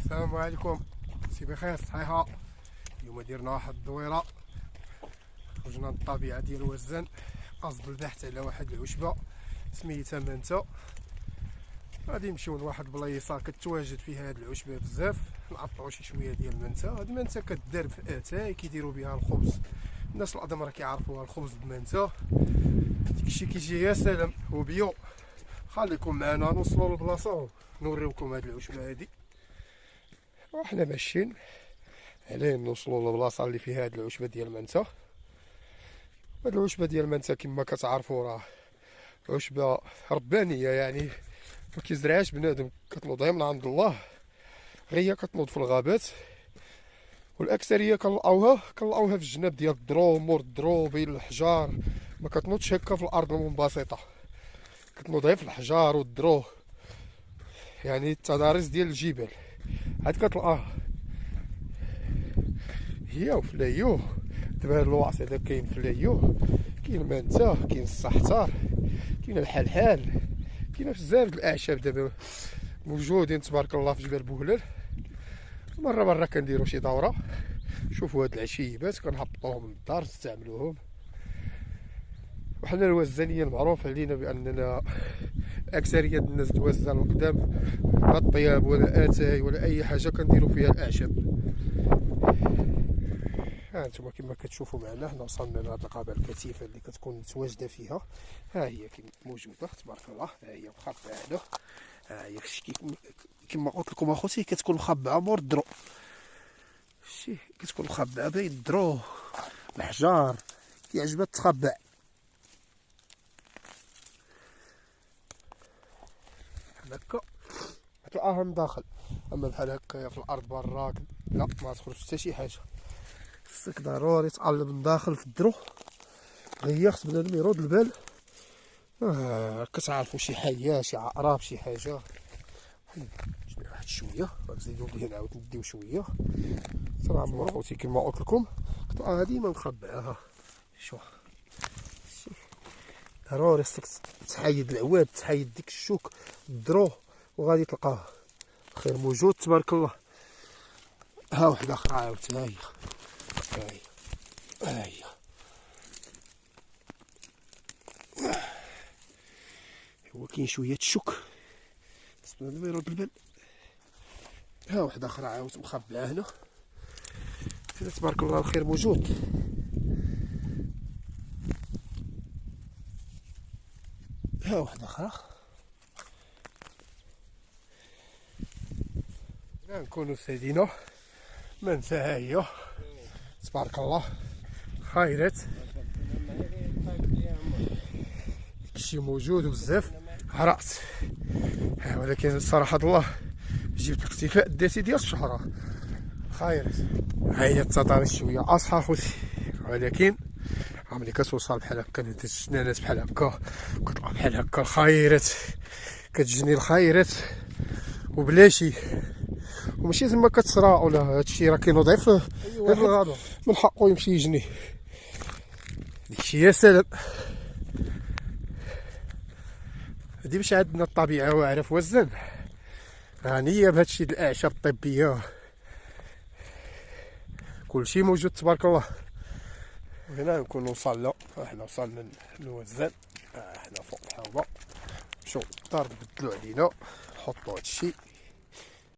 السلام عليكم، سي بخير صحيحه. اليوم درنا واحد الدويره، خرجنا للطبيعه ديال وزان قصد البحث على واحد العشبه سميتها منتا. غادي نمشيو لواحد البلايصه كتواجد فيها هاد العشبه بزاف، نقطعو شي شويه ديال المنتا. هاد المنتا كدار في اتاي كيديروا بها الخبز، الناس القدام راه كيعرفوها الخبز بمنتا. داكشي كيجي يا سلام وبيو. خليكم معنا نوصلوا للبلاصه ونوريوكم هاد العشبه هادي، وحنا ماشيين عليه نوصلوا للبلاصه اللي فيها هاد العشبه ديال منتا. هاد العشبه ديال منتا كما كتعرفوا راه عشبه ربانيه، يعني ما كيزرعهاش بنادم، كتنوض من عند الله، غير هي كتنوض في الغابات. والاكثريه كنلقاوها في الجناب ديال الدرو، مور الدرو بين الحجار، ما كتنوضش هكا في الارض المنبسطه، كتنوض غير في الحجار والدرو، يعني التضاريس ديال الجبال عاد كتلقاه هي. وفلايو دابا هاد الوقت هذا كاين فلايو، كاين منتا، كاين السحتار، كاين الحلحال، كاين بزاف د الاعشاب دابا موجودين تبارك الله في جبال بوهلال. مره كنديروا شي دوره، شوفوا هاد العشيبات كنهبطوهم للدار نستعملوهم. وحنا الوزانيه المعروف علينا باننا اكثريه الناس توزن القدام لا الطياب ولا اتاي ولا اي حاجه كنديروا فيها الاعشاب. ها انتم كما كتشوفوا معنا حنا وصلنا لهاد الغابه الكثيفه اللي كتكون متواجده فيها. ها هي موجوده تبارك الله، ها هي مخبعه هنا، ها هي كما قلت لكم اخوتي كتكون مخبعه مور الدرو، شتي كتكون مخبعه بين الدرو الحجار، كيعجبها تخبع. هكا تلقاها من داخل، اما بحال هكا في الارض برا لا ما تخرج حتى شي حاجه. خصك ضروري تقلب من داخل في الدرو، غير خص بنادم يرد البال. كتعرفوا شي حيه شي عقرب شي حاجه. ندير واحد شويه نزيدو ليه نعاود نديو شويه صراحه اخوتي كما قلت لكم كتلقاها ديما مخبعه. شوف ضروري خصك تحيد العواد، تحيد ديك الشوك الدرو، وغادي تلقاه خير موجود تبارك الله. ها وحده اخرى عاودت، ها هي هو كاين شويه الشوك خص بنادم يرد البال. ها وحده اخرى عاود مخبعه هنا تبارك الله الخير موجود. ها وحده اخرى. نكونوا سيدينا منتا، ها هي تبارك الله خيرات، داكشي موجود بزاف عرقت. ولكن صراحه الله جبت الاختفاء الذاتي ديال الشهره خيرات. ها هي التضاريس شويه اصحى خوتي، ولكن ملي كتوصل بحال هكا الشنانات بحال هكا كتلقى بحال هكا الخيرات، كتجني الخيرات وبلاشي، وماشي زعما كتصرا ولا هادشي، راه كينوض غير في الغابه من حقو يمشي يجني. داكشي يا سلام. هادي باش عندنا الطبيعه واعره في وزان، غنيه بهادشي الاعشاب الطبيه، كلشي موجود تبارك الله. وهنا نكون وصلنا، حنا وصلنا لوزان، حنا فوق الحوضه، مشاو للدار بدلو علينا، حطوا هادشي